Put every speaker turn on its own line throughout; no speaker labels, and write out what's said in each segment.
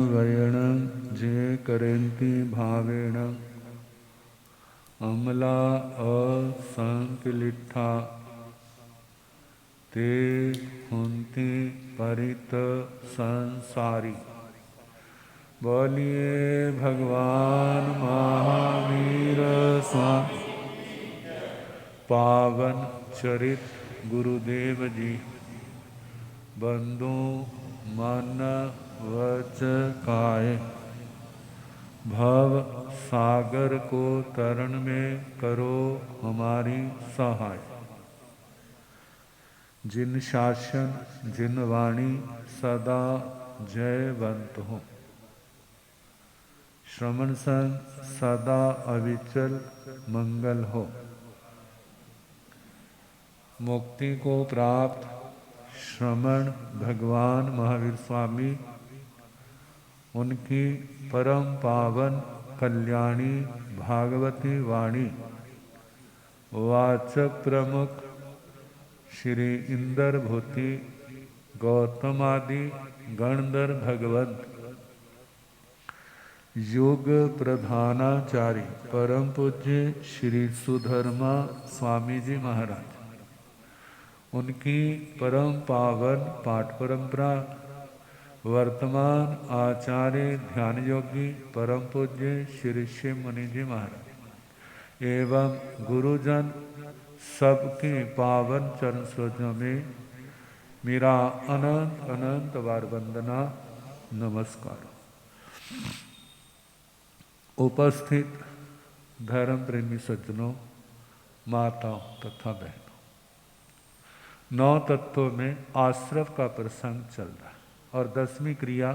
वयण जे करेंति भावेण अमला असंकलिठा ते हुंति परित संसारी। बोलिए भगवान महावीर स्वामी पावन चरित गुरुदेव जी। बंधु मन वच काय भव सागर को तरण में करो हमारी सहाय। जिन शासन जिन वाणी सदा जयवंत हो। श्रवण संग सदा अविचल मंगल हो। मुक्ति को प्राप्त श्रमण भगवान महावीर स्वामी उनकी परम पावन कल्याणी भागवती वाणी वाचक प्रमुख श्री इंदर भूति गौतमादि गणधर भगवंत योग प्रधानाचार्य परम पूज्य श्री सुधर्मा स्वामी जी महाराज उनकी परम पावन पाठ परंपरा वर्तमान आचार्य ध्यान योगी परम पूज्य श्री शिव मुनि जी महाराज एवं गुरुजन सबकी पावन चरण सरोजों में मेरा अनंत अनंत बार वंदना नमस्कार। उपस्थित धर्म प्रेमी सज्जनों, माताओं तथा बहनों, 9 तत्वों में आश्रव का प्रसंग चल रहा है और 10वीं क्रिया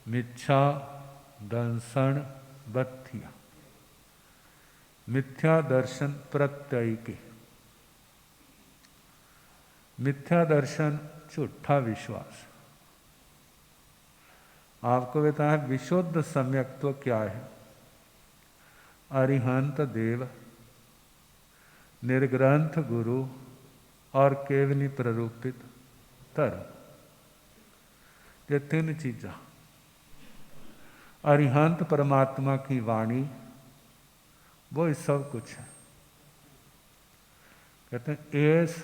मिथ्या दर्शन बत्थिया। मिथ्या दर्शन प्रत्यय के मिथ्या दर्शन झूठा विश्वास। आपको बताया विशुद्ध सम्यक्त्व क्या है। अरिहंत देव निर्ग्रंथ गुरु और केवली प्ररूपित धर्म, ये 3 चीज़ें। अरिहंत परमात्मा की वाणी वो ही सब कुछ है। कहते हैं एस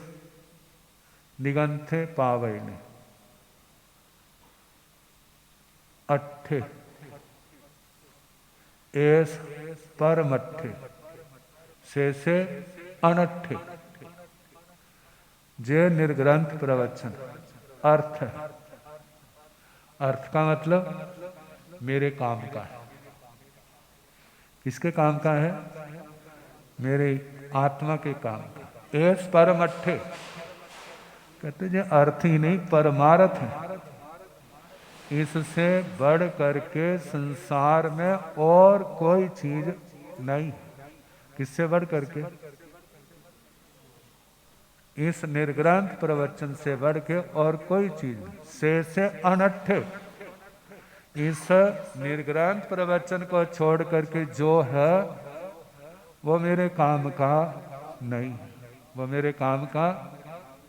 निगंथे पावैने अट्ठे एस परमट्ठे से अनट्ठे जे निर्ग्रंथ प्रवचन। अर्थ है, अर्थ का मतलब मेरे काम का है। किसके काम का है? मेरे आत्मा के काम का। एस परमट्ठे कहते जो अर्थ ही नहीं परमार्थ है। इससे बढ़ करके संसार में और कोई चीज नहीं। किससे बढ़ करके? इस निर्ग्रंथ प्रवचन से बढ़ के और कोई चीज नहीं। से अनट्ठे, इस निर्ग्रंथ प्रवचन को छोड़ करके जो है वो मेरे काम का नहीं है। वो मेरे काम का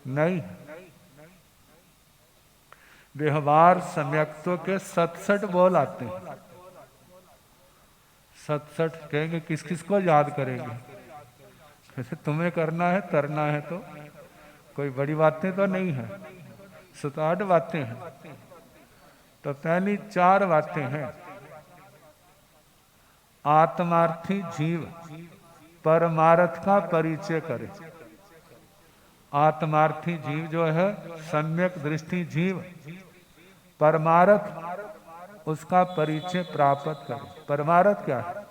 नहीं है। व्यवहार सम्यक्त्व के 67 बोल आते हैं। 67 कहेंगे किस किस को याद करेंगे? जैसे तुम्हें करना है तरना है तो कोई बड़ी बातें तो नहीं है। 67 बातें हैं। तो पहली 4 बातें हैं। आत्मार्थी जीव परमार्थ का परिचय करे। आत्मार्थी जीव जो है सम्यक दृष्टि जीव परमार्थ उसका परिचय प्राप्त करे। परमार्थ क्या है?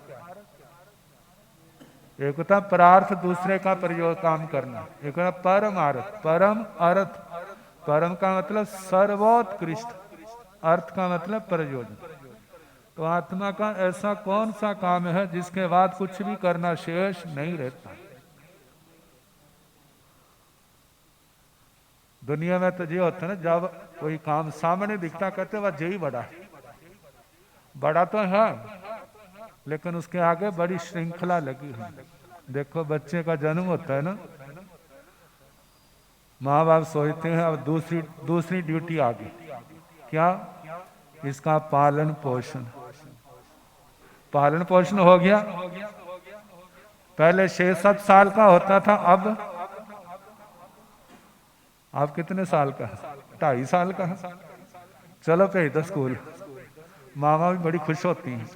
एक होता परार्थ, दूसरे का प्रयोग काम करना। एक होता परमार्थ, परम अर्थ। परम का मतलब सर्वोत्कृष्ट, अर्थ का मतलब प्रयोजन। तो आत्मा का ऐसा कौन सा काम है जिसके बाद कुछ भी करना शेष नहीं रहता? दुनिया में तो ये होता है ना, जब कोई काम सामने दिखता कहते वह यही बड़ा है। बड़ा तो है लेकिन उसके आगे बड़ी श्रृंखला लगी है। देखो बच्चे का जन्म होता है ना, माँ बाप सोचते हैं अब दूसरी ड्यूटी आ गई। क्या? इसका पालन पोषण। पालन पोषण हो गया। पहले 6-7 साल का होता था, अब कितने साल का? 2.5 साल का। चलो भेज दो स्कूल। मामा भी बड़ी खुश होती हैं,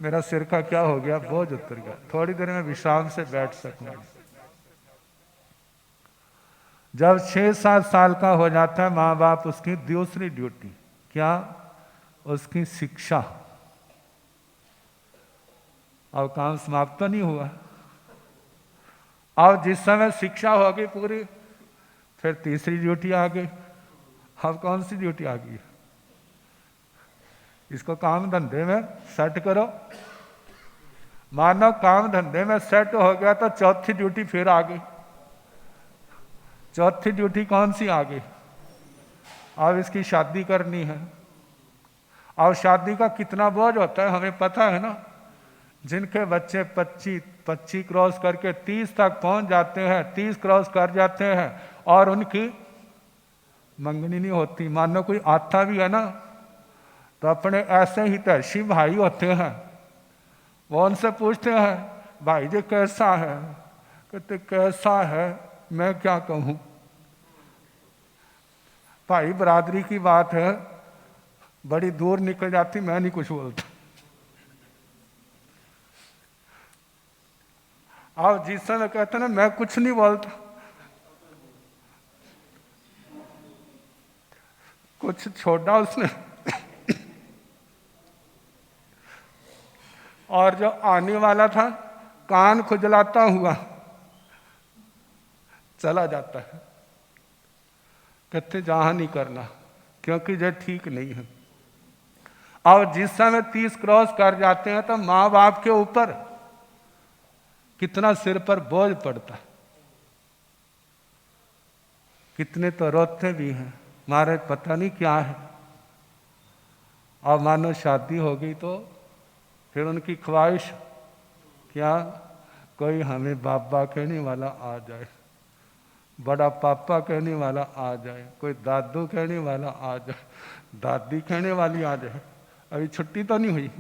मेरा सिर का क्या हो गया, बोझ उतर गया, थोड़ी देर में विश्राम से बैठ सकूंगा। जब 6-7 साल का हो जाता है, माँ बाप उसकी दूसरी ड्यूटी क्या? उसकी शिक्षा। अब काम समाप्त तो नहीं हुआ। अब जिस समय शिक्षा होगी पूरी, फिर तीसरी ड्यूटी आ गई। अब कौन सी ड्यूटी आ गई? इसको काम धंधे में सेट करो। मानो काम धंधे में सेट हो गया तो चौथी ड्यूटी फिर आ गई। चौथी ड्यूटी कौन सी आ गई? अब इसकी शादी करनी है। अब शादी का कितना बोझ होता है हमें पता है ना। जिनके बच्चे 25 क्रॉस करके 30 तक पहुंच जाते हैं, 30 क्रॉस कर जाते हैं और उनकी मंगनी नहीं होती। मानो कोई आता भी है ना, तो अपने ऐसे ही तैशी भाई होते हैं, वो उनसे पूछते हैं भाई जी कैसा है? कहते कैसा है मैं क्या कहूँ, भाई बरादरी की बात है, बड़ी दूर निकल जाती, मैं नहीं कुछ बोलता। आप जिस समय कहते ना मैं कुछ नहीं बोलता, कुछ छोड़ा उसने और जो आने वाला था कान खुजलाता हुआ चला जाता है। कहते जहां नहीं करना, क्योंकि जो ठीक नहीं है। और जिस समय 30 क्रॉस कर जाते हैं तो माँ बाप के ऊपर कितना सिर पर बोझ पड़ता है। कितने तो रोते भी हैं, मारे पता नहीं क्या है। और मानो शादी हो गई तो फिर उनकी ख्वाहिश क्या, कोई हमें बाबा कहने वाला आ जाए, बड़ा पापा कहने वाला आ जाए, कोई दादू कहने वाला आ जाए, दादी कहने वाली आ जाए। अभी छुट्टी तो नहीं हुई।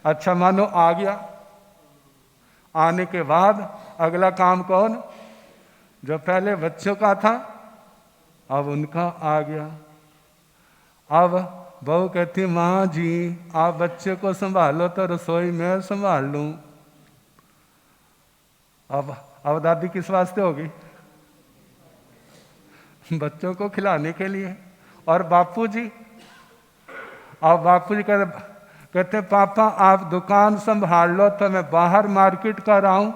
अच्छा मानो आ गया, आने के बाद अगला काम कौन? जो पहले बच्चों का था अब उनका आ गया। अब बहू कहती माँ जी आप बच्चे को संभालो तो रसोई में संभाल लूं। अब दादी किस वास्ते होगी? बच्चों को खिलाने के लिए। और बापूजी, अब बापूजी कहते पापा आप दुकान संभाल लो तो मैं बाहर मार्केट कर आऊं।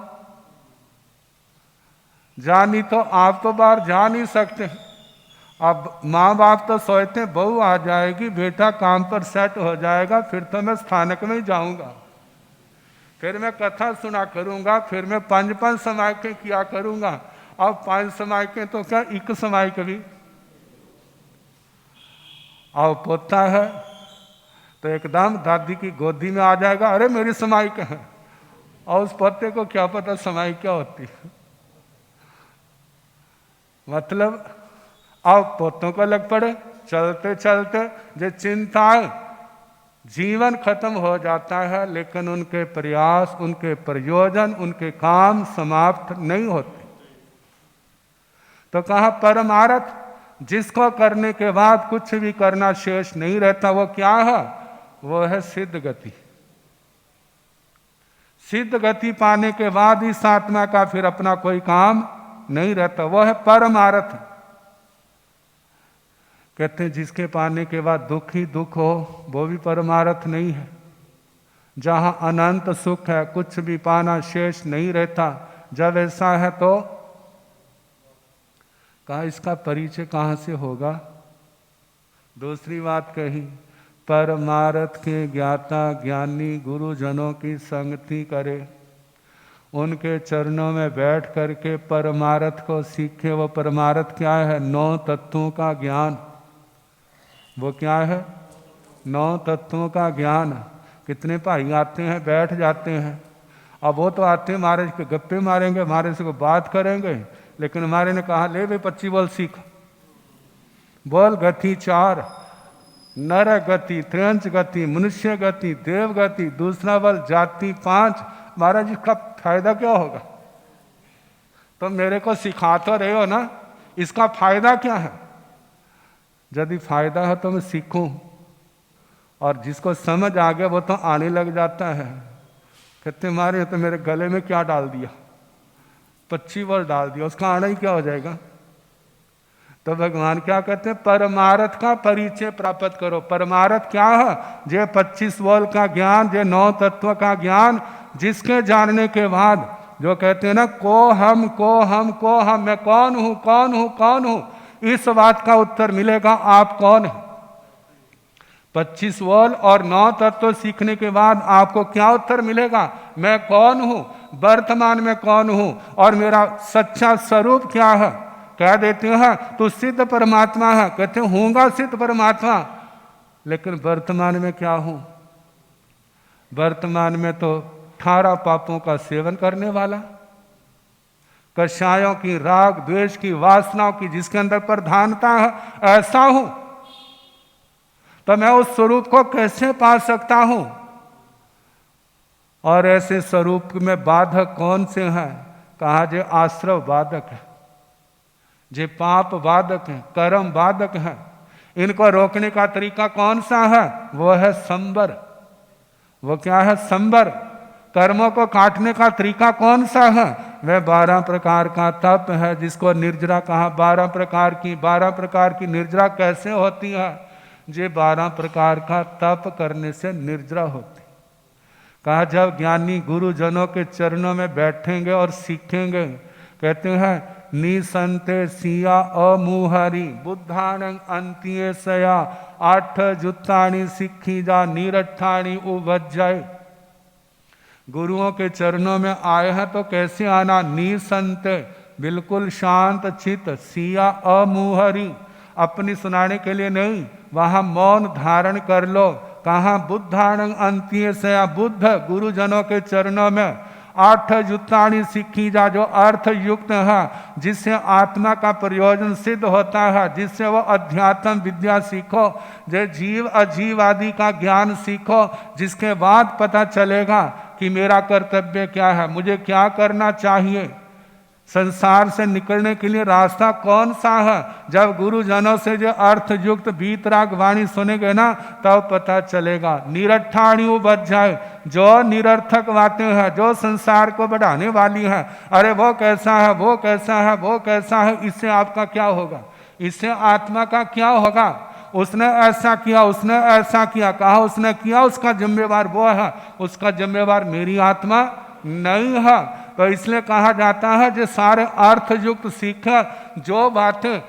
जानी तो आप तो बाहर जा नहीं सकते। अब माँ बाप तो सोचते बहू आ जाएगी, बेटा काम पर सेट हो जाएगा, फिर तो मैं स्थानक में ही जाऊंगा, फिर मैं कथा सुना करूंगा, फिर मैं 5-5 समायकें किया करूंगा। अब 5 समायकें तो क्या, एक समायक भी। अब पोता है तो एकदम दादी की गोदी में आ जाएगा, अरे मेरी समायक है। और उस पोते को क्या पता समायक क्या होती है। मतलब अब पोतों को लग पड़े, चलते चलते जो चिंताएं, जीवन खत्म हो जाता है लेकिन उनके प्रयास, उनके प्रयोजन, उनके काम समाप्त नहीं होते। तो कहा परमार्थ जिसको करने के बाद कुछ भी करना शेष नहीं रहता, वो क्या है? वो है सिद्ध गति। सिद्ध गति पाने के बाद इस आत्मा का फिर अपना कोई काम नहीं रहता, वो है परमार्थ। कहते हैं जिसके पाने के बाद दुख ही दुख हो वो भी परमार्थ नहीं है। जहां अनंत सुख है, कुछ भी पाना शेष नहीं रहता। जब ऐसा है तो कहा इसका परिचय कहां से होगा? दूसरी बात कही, परमार्थ के ज्ञाता ज्ञानी गुरुजनों की संगति करे, उनके चरणों में बैठ करके परमार्थ को सीखे। वो परमार्थ क्या है? 9 तत्वों का ज्ञान। वो क्या है? 9 तत्वों का ज्ञान। कितने भाई आते हैं, बैठ जाते हैं। अब वो तो आते हैं महाराज के गप्पे मारेंगे, हमारे से को बात करेंगे, लेकिन हमारे ने कहा ले भाई 25 बोल सीख, बोल गति 4, नर गति, त्रियंच गति, मनुष्य गति, देव गति, दूसरा बल, जाति 5। महाराज इसका फायदा क्या होगा? तो मेरे को सिखा तो रहे हो ना, इसका फायदा क्या है? यदि फायदा है तो मैं सीखूं, और जिसको समझ आ गया वो तो आने लग जाता है। कहते मारे तो मेरे गले में क्या डाल दिया, 25 वर्ष डाल दिया, उसका आना ही क्या हो जाएगा? तो भगवान क्या कहते हैं? परमार्थ का परिचय प्राप्त करो। परमार्थ क्या है? जे 25 वर्ष का ज्ञान, जे 9 तत्व का ज्ञान, जिसके जानने के बाद जो कहते हैं ना, को हम को हम को हम, मैं कौन हूं कौन हूं कौन हूं, इस बात का उत्तर मिलेगा आप कौन है। 25 वर्ष और 9 तत्व सीखने के बाद आपको क्या उत्तर मिलेगा? मैं कौन हूं, वर्तमान में कौन हूं, और मेरा सच्चा स्वरूप क्या है। कह देते हैं तू सिद्ध परमात्मा है, कहते हूंगा सिद्ध परमात्मा, लेकिन वर्तमान में क्या हूं? वर्तमान में तो 18 पापों का सेवन करने वाला, कषायों की, राग द्वेष की, वासनाओं की जिसके अंदर प्रधानता है, ऐसा हूं। तो मैं उस स्वरूप को कैसे पा सकता हूं? और ऐसे स्वरूप में बाधक कौन से हैं? कहा जे आश्रव बाधक है, जे पाप बाधक है, कर्म बाधक है। इनको रोकने का तरीका कौन सा है? वो है संबर। वो क्या है? संबर। कर्मों को काटने का तरीका कौन सा है? वह 12 प्रकार का तप है, जिसको निर्जरा कहा। 12 प्रकार की निर्जरा कैसे होती है? जे 12 प्रकार का तप करने से निर्जरा होती। कहा जब ज्ञानी गुरुजनों के चरणों में बैठेंगे और सीखेंगे, कहते हैं निसंते सिया अमुहरी बुद्धानं अंतिये सया 8 जुत्तानी सिक्खी जा निरठानी उभज्जय। गुरुओं के चरणों में आए हैं तो कैसे आना? निसंत, बिल्कुल शांत चित, सिया अमुहरी, अपनी सुनाने के लिए नहीं, वहां मौन धारण कर लो। कहा बुद्धानं अंतिये सया, बुद्ध गुरुजनों के चरणों में 8 जुत्तानी सिक्खी जा, जो अर्थ युक्त है, जिससे आत्मा का प्रयोजन सिद्ध होता है, जिससे वो अध्यात्म विद्या सीखो, जो जीव अजीव आदि का ज्ञान सीखो, जिसके बाद पता चलेगा कि मेरा कर्तव्य क्या है, मुझे क्या करना चाहिए, संसार से निकलने के लिए रास्ता कौन सा है। जब गुरुजनों से जो अर्थ युक्त वीतराग वाणी सुनेंगे ना, तब पता चलेगा। निरठाणी बच जाए, जो निरर्थक बातें हैं, जो संसार को बढ़ाने वाली है, अरे वो कैसा है, वो कैसा है, वो कैसा है, इससे आपका क्या होगा? इससे आत्मा का क्या होगा? उसने ऐसा किया, उसने ऐसा किया, कहा उसने किया, उसका जिम्मेवार वो है, उसका जिम्मेवार मेरी आत्मा नहीं है। तो इसलिए कहा जाता है जो सारे अर्थ युक्त सीखा, जो बातें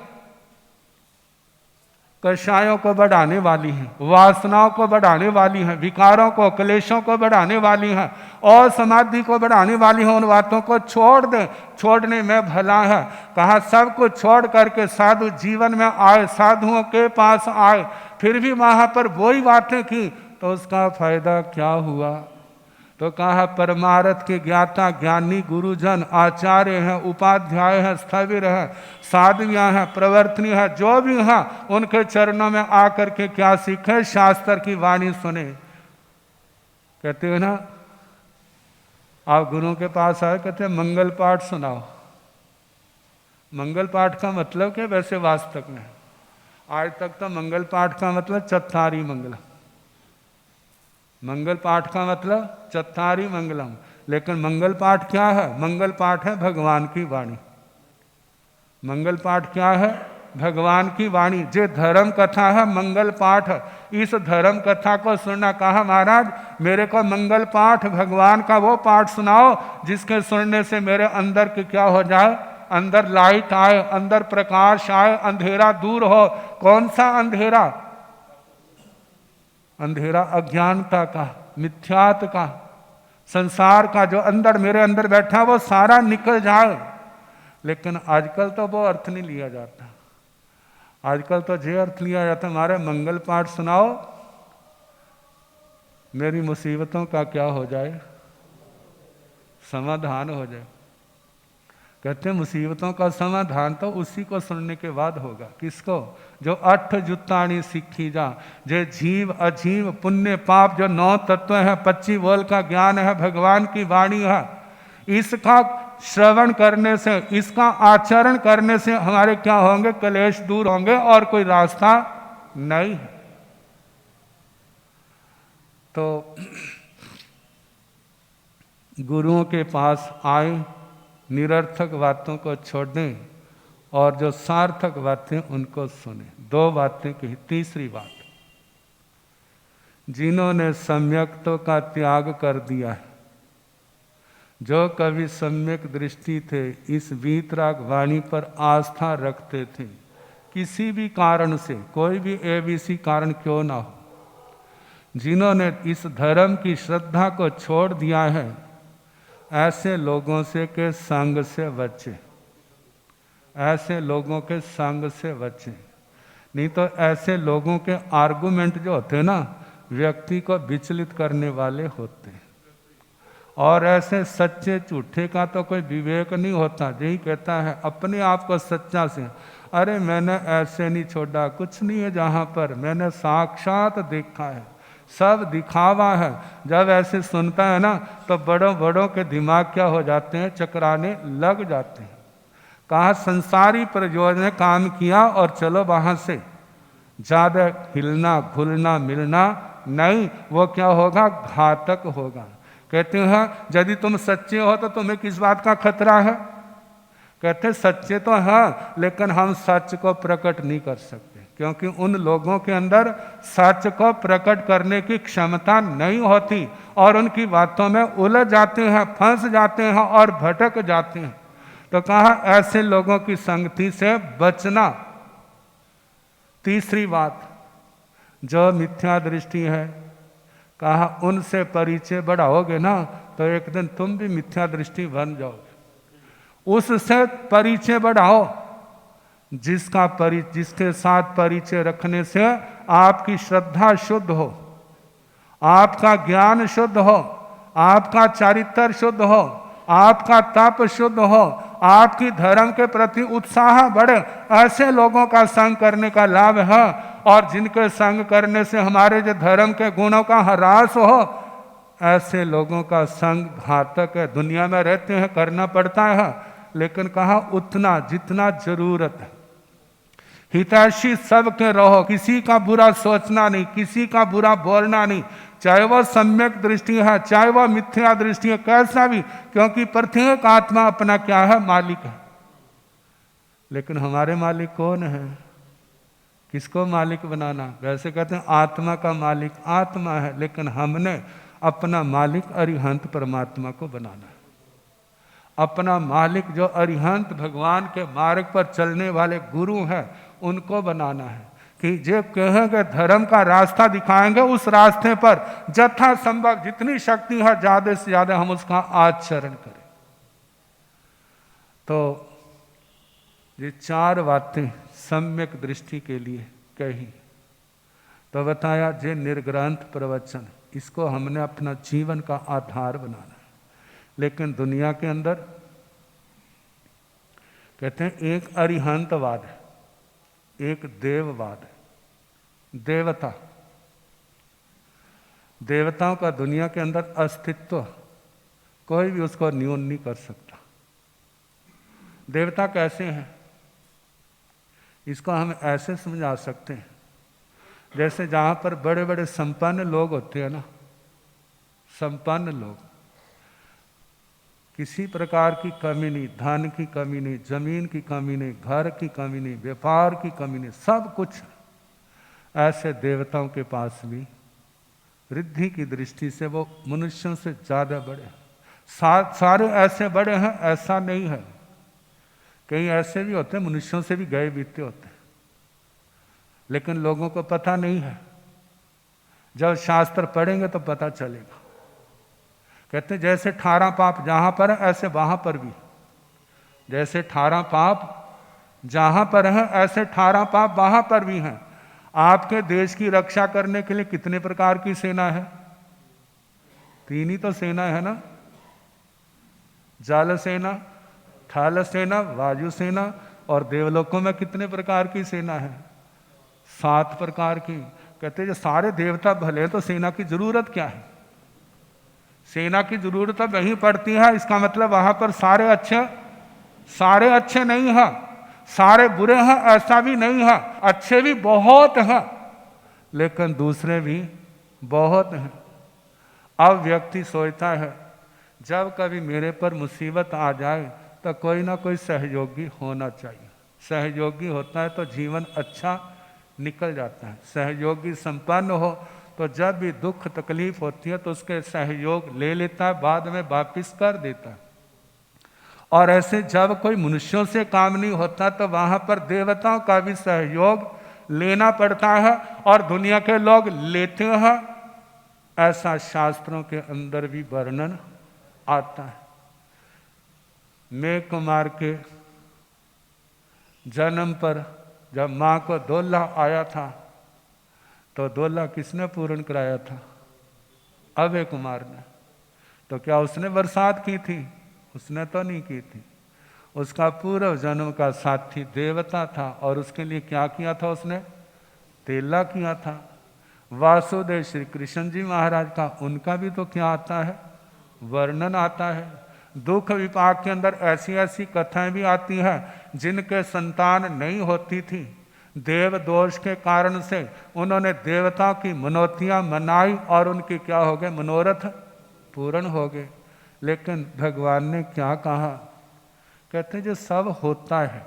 कषायों को बढ़ाने वाली हैं, वासनाओं को बढ़ाने वाली हैं, विकारों को, क्लेशों को बढ़ाने वाली हैं, और समाधि को बढ़ाने वाली हैं, उन बातों को छोड़ दे। छोड़ने में भला है। कहा सब कुछ छोड़ करके साधु जीवन में आए, साधुओं के पास आए, फिर भी वहां पर वही बातें की, तो उसका फायदा क्या हुआ? तो कहा परमार्थ के ज्ञाता ज्ञानी गुरुजन आचार्य हैं, उपाध्याय हैं, स्थविर हैं, साध्वियां हैं, प्रवर्तनी है, जो भी हैं, उनके चरणों में आकर के क्या सीखे? शास्त्र की वाणी सुने। कहते हो ना, आप गुरुओं के पास आए, कहते हैं मंगल पाठ सुनाओ। मंगल पाठ का मतलब क्या? वैसे वास्तव में आज तक तो मंगल पाठ का मतलब चत्तारी मंगलम, मंगल पाठ का मतलब चत्तारी मंगलम। लेकिन मंगल पाठ क्या है? मंगल पाठ है भगवान की वाणी। मंगल पाठ क्या है? भगवान की वाणी। जो धर्म कथा है मंगल पाठ, इस धर्म कथा को सुनना। कहा महाराज मेरे को मंगल पाठ भगवान का वो पाठ सुनाओ जिसके सुनने से मेरे अंदर के क्या हो जाए? अंदर लाइट आए, अंदर प्रकाश आए, अंधेरा दूर हो। कौन सा अंधेरा? अंधेरा अज्ञानता का, मिथ्यात का, संसार का, जो अंदर मेरे अंदर बैठा वो सारा निकल जाए। लेकिन आजकल तो वो अर्थ नहीं लिया जाता। आजकल तो जे अर्थ लिया जाता, हमारे मंगल पाठ सुनाओ, मेरी मुसीबतों का क्या हो जाए? समाधान हो जाए। कहते हैं मुसीबतों का समाधान तो उसी को सुनने के बाद होगा। किसको? जो 8 जुत्ताणी सीखी जा, जे जीव अजीव पुण्य पाप, जो 9 तत्व है, 25 बोल का ज्ञान है, भगवान की वाणी है, इसका श्रवण करने से, इसका आचरण करने से हमारे क्या होंगे? कलेश दूर होंगे और कोई रास्ता नहीं है। तो गुरुओं के पास आए, निरर्थक बातों को छोड़ने और जो सार्थक बातें उनको सुने। 2 बातें कही। तीसरी बात, जिन्होंने सम्यक्तों का त्याग कर दिया है, जो कभी सम्यक दृष्टि थे, इस वीतराग वाणी पर आस्था रखते थे, किसी भी कारण से, कोई भी ABC कारण क्यों ना हो, जिन्होंने इस धर्म की श्रद्धा को छोड़ दिया है, ऐसे लोगों से के संग से बचे, ऐसे लोगों के संग से बचे। नहीं तो ऐसे लोगों के आर्गुमेंट जो होते ना, व्यक्ति को विचलित करने वाले होते हैं। और ऐसे सच्चे झूठे का तो कोई विवेक नहीं होता। यही कहता है अपने आप को सच्चा से, अरे मैंने ऐसे नहीं छोड़ा, कुछ नहीं है जहाँ पर, मैंने साक्षात देखा है, सब दिखावा है। जब ऐसे सुनता है ना, तो बड़ों बड़ों के दिमाग क्या हो जाते हैं? चकराने लग जाते हैं। कहा संसारी प्रयोजन ने काम किया और चलो वहां से, ज्यादा हिलना घुलना मिलना नहीं, वो क्या होगा? घातक होगा। कहते हैं यदि तुम सच्चे हो तो तुम्हें किस बात का खतरा है? कहते सच्चे तो हैं, लेकिन हम सच को प्रकट नहीं कर सकते, क्योंकि उन लोगों के अंदर सच को प्रकट करने की क्षमता नहीं होती और उनकी बातों में उलझ जाते हैं, फंस जाते हैं और भटक जाते हैं। तो कहा ऐसे लोगों की संगति से बचना। तीसरी बात, जो मिथ्या दृष्टि है, कहा उनसे परिचय बढ़ाओगे ना तो एक दिन तुम भी मिथ्या दृष्टि बन जाओगे। उससे परिचय बढ़ाओ जिसके साथ परिचय रखने से आपकी श्रद्धा शुद्ध हो, आपका ज्ञान शुद्ध हो, आपका चारित्र शुद्ध हो, आपका तप शुद्ध हो, आपकी धर्म के प्रति उत्साह बढ़े। ऐसे लोगों का संग करने का लाभ है। और जिनके संग करने से हमारे जो धर्म के गुणों का ह्रास हो, ऐसे लोगों का संग घातक है। दुनिया में रहते हैं, करना पड़ता है, लेकिन कहा उतना जितना जरूरत है। हितैषी सबके रहो, किसी का बुरा सोचना नहीं, किसी का बुरा बोलना नहीं, चाहे वह सम्यक दृष्टि है, चाहे वह मिथ्या दृष्टि है, कैसा भी, क्योंकि प्रत्येक आत्मा अपना क्या है? मालिक है। लेकिन हमारे मालिक कौन है? किसको मालिक बनाना? वैसे कहते हैं आत्मा का मालिक आत्मा है, लेकिन हमने अपना मालिक अरिहंत परमात्मा को बनाना है। अपना मालिक जो अरिहंत भगवान के मार्ग पर चलने वाले गुरु हैं, उनको बनाना है कि जो कहेंगे धर्म का रास्ता दिखाएंगे, उस रास्ते पर जथा संभव जितनी शक्ति है ज्यादा से ज्यादा हम उसका आचरण करें। तो ये 4 बातें सम्यक दृष्टि के लिए कही। तो बताया जे निर्ग्रंथ प्रवचन, इसको हमने अपना जीवन का आधार बनाना है। लेकिन दुनिया के अंदर कहते हैं एक अरिहंतवाद है, एक देववाद है। देवता, देवताओं का दुनिया के अंदर अस्तित्व, कोई भी उसको न्यून नहीं कर सकता। देवता कैसे हैं? इसको हम ऐसे समझा सकते हैं, जैसे जहां पर बड़े बड़े संपन्न लोग होते हैं ना, संपन्न लोग, किसी प्रकार की कमी नहीं, धन की कमी नहीं, जमीन की कमी नहीं, घर की कमी नहीं, व्यापार की कमी नहीं, सब कुछ। ऐसे देवताओं के पास भी वृद्धि की दृष्टि से वो मनुष्यों से ज्यादा बड़े हैं। सारे ऐसे बड़े हैं ऐसा नहीं है, कई ऐसे भी होते हैं मनुष्यों से भी गए बीते होते हैं, लेकिन लोगों को पता नहीं है। जब शास्त्र पढ़ेंगे तो पता चलेगा। कहते हैं जैसे 18 पाप जहां पर है ऐसे वहां पर भी, जैसे 18 पाप जहां पर है ऐसे 18 पाप वहां पर भी हैं। आपके देश की रक्षा करने के लिए कितने प्रकार की सेना है? 3 ही तो सेना है ना, जल सेना, थल सेना, वायु सेना, और देवलोकों में कितने प्रकार की सेना है? 7 प्रकार की। कहते जो सारे देवता भले तो सेना की जरूरत क्या है? सेना की जरूरत वहीं पड़ती है। इसका मतलब वहां पर सारे अच्छे नहीं हैं, सारे बुरे हैं ऐसा भी नहीं है, अच्छे भी बहुत हैं लेकिन दूसरे भी बहुत हैं। अब व्यक्ति सोचता है जब कभी मेरे पर मुसीबत आ जाए तो कोई ना कोई सहयोगी होना चाहिए। सहयोगी होता है तो जीवन अच्छा निकल जाता है। सहयोगी संपन्न हो तो जब भी दुख तकलीफ होती है तो उसके सहयोग ले लेता है, बाद में वापिस कर देता है। और ऐसे जब कोई मनुष्यों से काम नहीं होता तो वहां पर देवताओं का भी सहयोग लेना पड़ता है और दुनिया के लोग लेते हैं। ऐसा शास्त्रों के अंदर भी वर्णन आता है। मेघ कुमार के जन्म पर जब माँ को दोला आया था तो दोला किसने पूर्ण कराया था? अभय कुमार ने। तो क्या उसने बरसात की थी? उसने तो नहीं की थी। उसका पूर्व जन्म का साथी देवता था और उसके लिए क्या किया था उसने? तेला किया था। वासुदेव श्री कृष्ण जी महाराज का, उनका भी तो क्या आता है? वर्णन आता है। दुख विपाक के अंदर ऐसी ऐसी कथाएं भी आती हैं जिनके संतान नहीं होती थी। देव दोष के कारण से उन्होंने देवताओं की मनोतियां मनाई और उनकी क्या हो गए? मनोरथ पूर्ण हो गए। लेकिन भगवान ने क्या कहा? कहते जो सब होता है,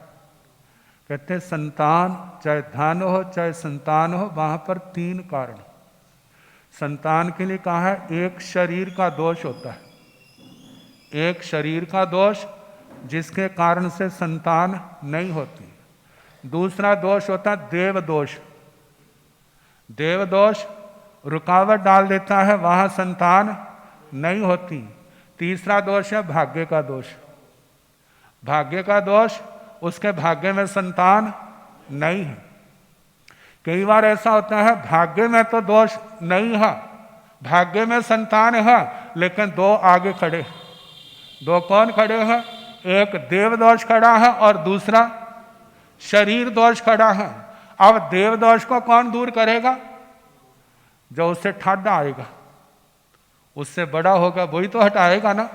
कहते संतान, चाहे धन हो चाहे संतान हो, वहां पर 3 कारण। संतान के लिए कहा है एक शरीर का दोष होता है, एक शरीर का दोष जिसके कारण से संतान नहीं होती। दूसरा दोष होता है देव दोष। देव दोष रुकावट डाल देता है, वहां संतान नहीं होती। तीसरा दोष है भाग्य का दोष। भाग्य का दोष, उसके भाग्य में संतान नहीं है। कई बार ऐसा होता है भाग्य में तो दोष नहीं है, भाग्य में संतान है, लेकिन 2 आगे खड़े। 2 कौन खड़े हैं? एक देव दोष खड़ा है और दूसरा शरीर दोष खड़ा है। अब देव दोष को कौन दूर करेगा? जो उससे ठाडा आएगा, उससे बड़ा होगा वही तो हटाएगा ना,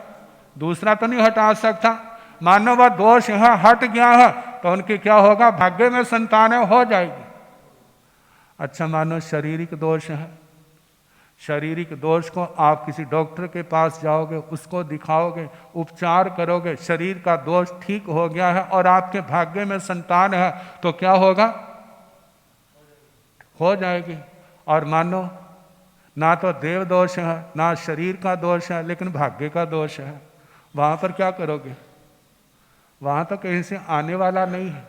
दूसरा तो नहीं हटा सकता। मानो वह दोष है हट गया है तो उनकी क्या होगा? भाग्य में संतानें हो जाएगी। अच्छा, मानो शारीरिक दोष है, शारीरिक दोष को आप किसी डॉक्टर के पास जाओगे, उसको दिखाओगे, उपचार करोगे, शरीर का दोष ठीक हो गया है और आपके भाग्य में संतान है तो क्या होगा? हो जाएगी। और मानो ना तो देव दोष है ना शरीर का दोष है, लेकिन भाग्य का दोष है, वहां पर क्या करोगे? वहां तो कहीं से आने वाला नहीं है।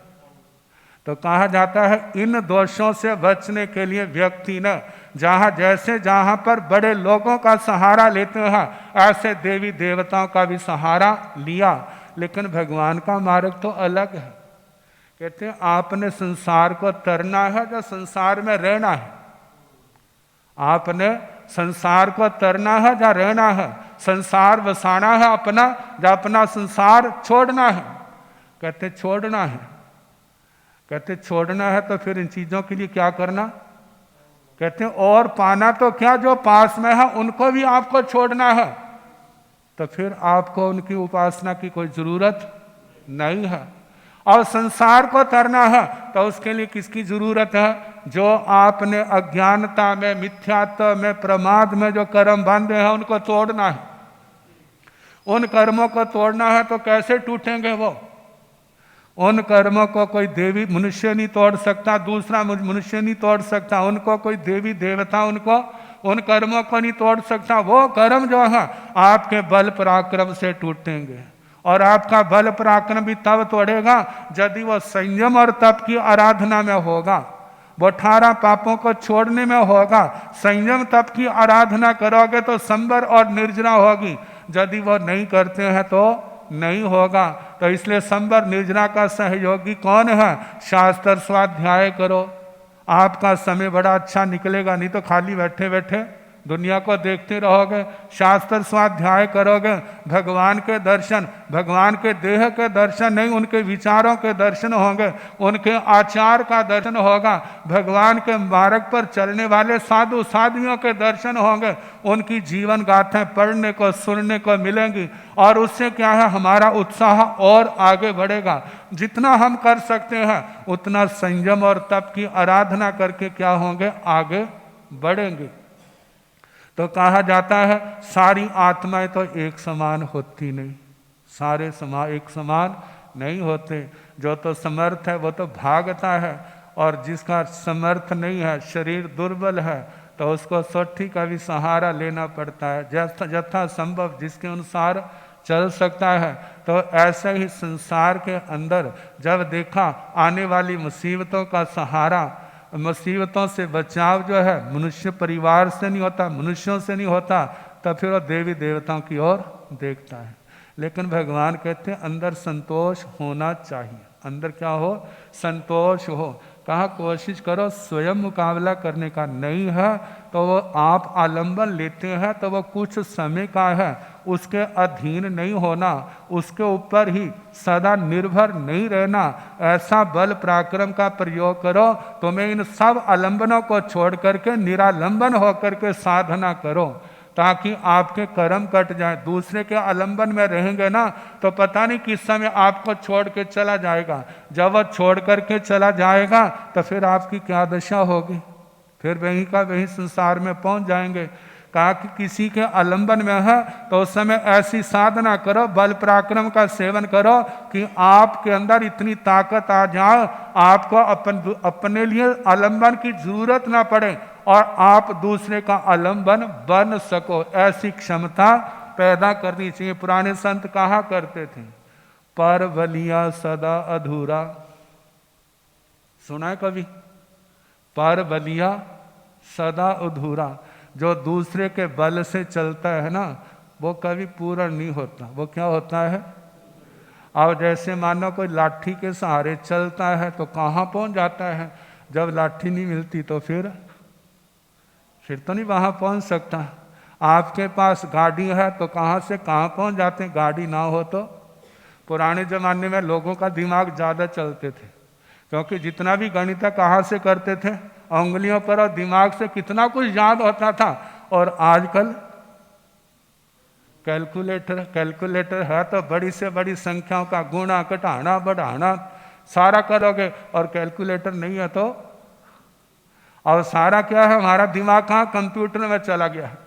तो कहा जाता है इन दोषों से बचने के लिए व्यक्ति ने जहां पर बड़े लोगों का सहारा लेते हैं, ऐसे देवी देवताओं का भी सहारा लिया। लेकिन भगवान का मार्ग तो अलग है। कहते हैं आपने संसार को तरना है या संसार में रहना है? आपने संसार को तरना है या रहना है? संसार बसाना है अपना या अपना संसार छोड़ना है? कहते छोड़ना है। कहते छोड़ना है तो फिर इन चीजों के लिए क्या करना? कहते हैं और पाना तो क्या, जो पास में है उनको भी आपको छोड़ना है। तो फिर आपको उनकी उपासना की कोई जरूरत नहीं है। और संसार को तरना है तो उसके लिए किसकी जरूरत है? जो आपने अज्ञानता में, मिथ्यात्व में, प्रमाद में जो कर्म बांधे हैं उनको तोड़ना है। उन कर्मों को तोड़ना है तो कैसे टूटेंगे वो? उन कर्मों को कोई देवी मनुष्य नहीं तोड़ सकता, दूसरा मनुष्य नहीं तोड़ सकता, उनको कोई देवी देवता उनको उन कर्मों को नहीं तोड़ सकता। वो कर्म जो है आपके बल पराक्रम से टूटेंगे। और आपका बल पराक्रम भी तब तोड़ेगा यदि वो संयम और तप की आराधना में होगा, वो 18 पापों को छोड़ने में होगा। संयम तप की आराधना करोगे तो संबर और निर्जरा होगी, यदि वो नहीं करते हैं तो नहीं होगा। तो इसलिए संबर निर्जरा का सहयोगी कौन है? शास्त्र स्वाध्याय करो, आपका समय बड़ा अच्छा निकलेगा। नहीं तो खाली बैठे बैठे दुनिया को देखते रहोगे, शास्त्र स्वाध्याय करोगे, भगवान के दर्शन, भगवान के देह के दर्शन नहीं, उनके विचारों के दर्शन होंगे, उनके आचार का दर्शन होगा, भगवान के मार्ग पर चलने वाले साधु साध्वियों के दर्शन होंगे, उनकी जीवन गाथाएं पढ़ने को सुनने को मिलेंगी। और उससे क्या है, हमारा उत्साह और आगे बढ़ेगा। जितना हम कर सकते हैं उतना संयम और तप की आराधना करके क्या होंगे, आगे बढ़ेंगे। तो कहा जाता है सारी आत्माएं तो एक समान होती नहीं, सारे एक समान नहीं होते। जो तो समर्थ है वो तो भागता है, और जिसका समर्थ नहीं है, शरीर दुर्बल है, तो उसको सोठी का भी सहारा लेना पड़ता है, जथा संभव जिसके अनुसार चल सकता है। तो ऐसे ही संसार के अंदर जब देखा आने वाली मुसीबतों का सहारा, मुसीबतों से बचाव जो है मनुष्य परिवार से नहीं होता, मनुष्यों से नहीं होता, तब फिर वो देवी देवताओं की ओर देखता है। लेकिन भगवान कहते हैं अंदर संतोष होना चाहिए, अंदर क्या हो, संतोष हो। कहा कोशिश करो स्वयं मुकाबला करने का, नहीं है तो वो आप आलंबन लेते हैं तो वो कुछ समय का है, उसके अधीन नहीं होना, उसके ऊपर ही सदा निर्भर नहीं रहना। ऐसा बल पराक्रम का प्रयोग करो, तुम्हें इन सब आलंबनों को छोड़ करके निरालंबन होकर के साधना करो, ताकि आपके कर्म कट जाए। दूसरे के आलंबन में रहेंगे ना तो पता नहीं किस समय आपको छोड़ के चला जाएगा। जब वह छोड़ करके चला जाएगा तो फिर आपकी क्या दशा होगी, फिर वहीं का वहीं संसार में पहुंच जाएंगे। कहा कि किसी के आलंबन में है तो उस समय ऐसी साधना करो, बल पराक्रम का सेवन करो कि आपके अंदर इतनी ताकत आ जाए, आपको अपने लिए आलंबन की जरूरत ना पड़े और आप दूसरे का आलंबन बन सको। ऐसी क्षमता पैदा करनी चाहिए। पुराने संत कहा करते थे, पर बलिया सदा अधूरा। सुना है कभी, पर बलिया सदा अधूरा। जो दूसरे के बल से चलता है ना वो कभी पूरा नहीं होता। वो क्या होता है, अब जैसे मानो कोई लाठी के सहारे चलता है तो कहाँ पहुंच जाता है, जब लाठी नहीं मिलती तो फिर तो नहीं वहां पहुंच सकता। आपके पास गाड़ी है तो कहाँ से कहाँ पहुंच जाते हैं, गाड़ी ना हो तो। पुराने जमाने में लोगों का दिमाग ज़्यादा चलते थे, क्योंकि जितना भी गणित कहाँ से करते थे, उंगलियों पर, और दिमाग से कितना कुछ याद होता था। और आजकल कैलकुलेटर है तो बड़ी से बड़ी संख्याओं का गुणा घटाना बढ़ाना सारा करोगे, और कैलकुलेटर नहीं है तो, और सारा क्या है, हमारा दिमाग कहाँ, कंप्यूटर में चला गया है।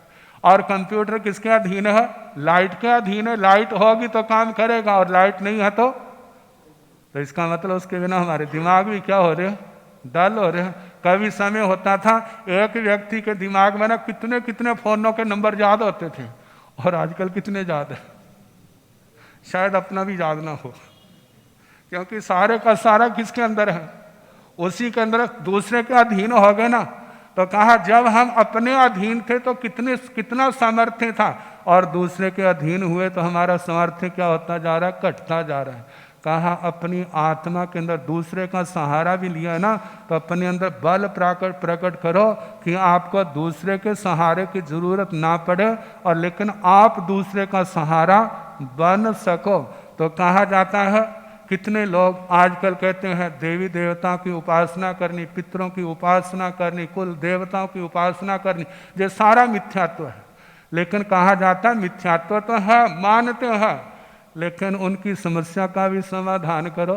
और कंप्यूटर किसके अधीन है, लाइट के अधीन है। लाइट होगी तो काम करेगा, और लाइट नहीं है तो इसका मतलब उसके बिना हमारे दिमाग भी क्या हो रहे हैं, डल हो रहे हैं। कभी समय होता था एक व्यक्ति के दिमाग में ना कितने कितने फोनों के नंबर याद होते थे, और आजकल कितने याद है, शायद अपना भी याद ना हो, क्योंकि सारे का सारा किसके अंदर है, उसी के अंदर। दूसरे के अधीन हो गए ना, तो कहा जब हम अपने अधीन थे तो कितना सामर्थ्य था, और दूसरे के अधीन हुए तो हमारा सामर्थ्य क्या होता जा रहा है, घटता जा रहा है। कहा अपनी आत्मा के अंदर दूसरे का सहारा भी लिया है ना, तो अपने अंदर बल प्रकट करो कि आपको दूसरे के सहारे की जरूरत ना पड़े, और लेकिन आप दूसरे का सहारा बन सको। तो कहा जाता है कितने लोग आजकल कहते हैं देवी देवताओं की उपासना करनी, पितरों की उपासना करनी, कुल देवताओं की उपासना करनी, ये सारा मिथ्यात्व है। लेकिन कहा जाता है मिथ्यात्व तो है, मानते हैं, लेकिन उनकी समस्या का भी समाधान करो।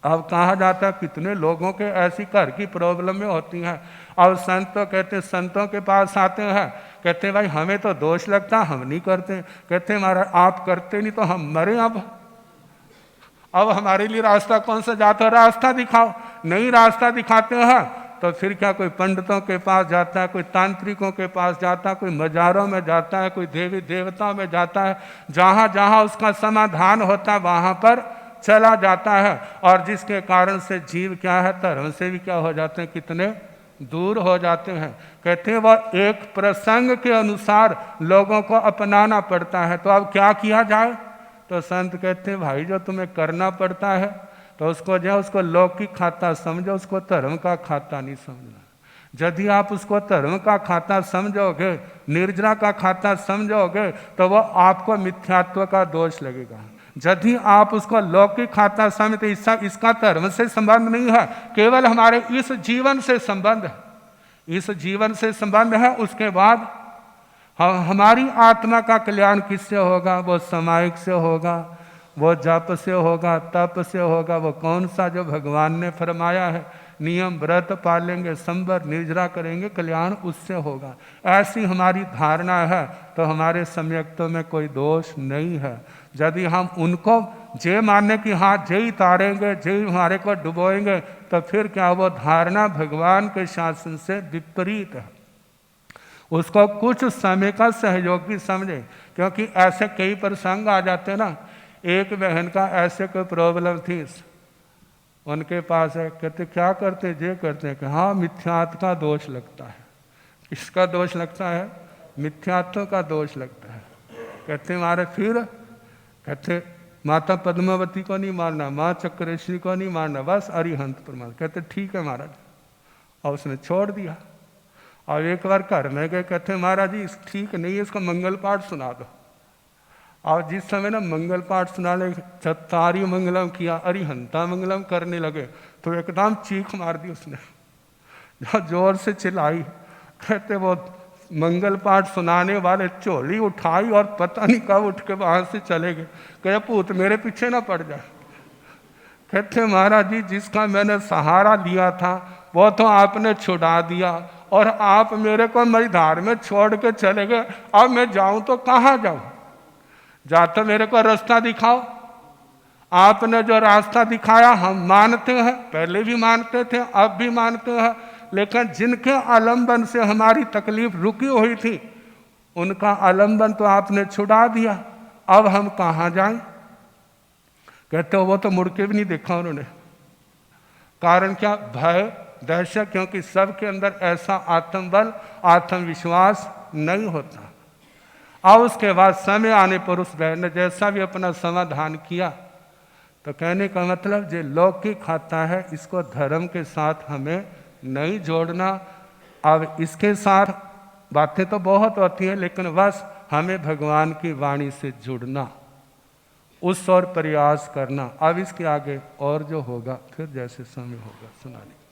अब कहा जाता है कितने लोगों के ऐसी घर की प्रॉब्लम में होती हैं। अब संत तो कहते, संतों के पास आते हैं, कहते भाई हमें तो दोष लगता, हम नहीं करते। कहते महाराज आप करते नहीं तो हम मरे। अब हमारे लिए रास्ता कौन सा जाता है, रास्ता दिखाओ। नहीं रास्ता दिखाते हैं तो फिर क्या, कोई पंडितों के पास जाता है, कोई तांत्रिकों के पास जाता है, कोई मजारों में जाता है, कोई देवी देवताओं में जाता है। जहाँ जहाँ उसका समाधान होता है वहाँ पर चला जाता है, और जिसके कारण से जीव क्या है, धर्म से भी क्या हो जाते हैं, कितने दूर हो जाते हैं। कहते हैं वह एक प्रसंग के अनुसार लोगों को अपनाना पड़ता है। तो अब क्या किया जाए, तो संत कहते हैं भाई जो तुम्हें करना पड़ता है तो उसको जो उसको लौकिक खाता समझो, उसको धर्म का खाता नहीं समझना। यदि आप उसको धर्म का खाता समझोगे, निर्जरा का खाता समझोगे, तो वह आपको मिथ्यात्व का दोष लगेगा। यदि आप उसको लौकिक खाता समझते, इसका धर्म से संबंध नहीं है, केवल हमारे इस जीवन से संबंध है, इस जीवन से संबंध है। उसके बाद हमारी आत्मा का कल्याण किससे होगा? वो सामायिक से होगा, वो जप से होगा, तप से होगा। वो कौन सा? जो भगवान ने फरमाया है, नियम व्रत पालेंगे, संबर निर्जरा करेंगे, कल्याण उससे होगा। ऐसी हमारी धारणा है, तो हमारे सम्यक्तों में कोई दोष नहीं है। यदि हम उनको जे माने कि हाँ जे ही तारेंगे, जे ही हमारे को डुबोएंगे, तो फिर क्या वो धारणा भगवान के शासन से विपरीत है। उसको कुछ समय का सहयोगी समझे, क्योंकि ऐसे कई प्रसंग आ जाते ना। एक बहन का ऐसे कोई प्रॉब्लम थी, उनके पास है, कहते क्या करते? जे करते हैं कि हाँ मिथ्यात्व का दोष लगता है। किसका दोष लगता है? मिथ्यात्व का दोष लगता है। कहते महाराज फिर? कहते माता पद्मावती को नहीं मारना, माँ चक्रेश्वरी को नहीं मारना, बस अरिहंत परमात्मा। कहते ठीक है महाराज, और उसने छोड़ दिया। और एक बार घर में गए, कहते महाराज जी ठीक नहीं है, इसका मंगल पाठ सुना दो। और जिस समय ना मंगल पाठ सुनाने, चत्तारी मंगलम किया, अरिहंता मंगलम करने लगे, तो एकदम चीख मार दी उसने, जोर से चिल्लाई। कहते वो मंगल पाठ सुनाने वाले झोली उठाई और पता नहीं कब उठ के वहां से चले गए। कहे भूत मेरे पीछे ना पड़ जाए। कहते महाराज जी जिसका मैंने सहारा लिया था वो तो आपने छुड़ा दिया, और आप मेरे को मेरी धार में छोड़ के चले गए। अब मैं जाऊं तो कहाँ जाऊं? जा तो मेरे को रास्ता दिखाओ। आपने जो रास्ता दिखाया हम मानते हैं, पहले भी मानते थे, अब भी मानते हैं, लेकिन जिनके आलंबन से हमारी तकलीफ रुकी हुई थी, उनका आलंबन तो आपने छुड़ा दिया। अब हम कहाँ जाएं? कहते हो वो तो मुड़ के भी नहीं देखा उन्होंने। कारण क्या? भय, दहशत, क्योंकि सबके अंदर ऐसा आत्मबल, आत्मविश्वास नहीं होता। अब उसके बाद समय आने पर उस बहन ने जैसा भी अपना समाधान किया, तो कहने का मतलब जो लौकिक खाता है इसको धर्म के साथ हमें नहीं जोड़ना। अब इसके साथ बातें तो बहुत होती हैं, लेकिन बस हमें भगवान की वाणी से जुड़ना, उस और प्रयास करना। अब इसके आगे और जो होगा फिर जैसे समय होगा सुनाने।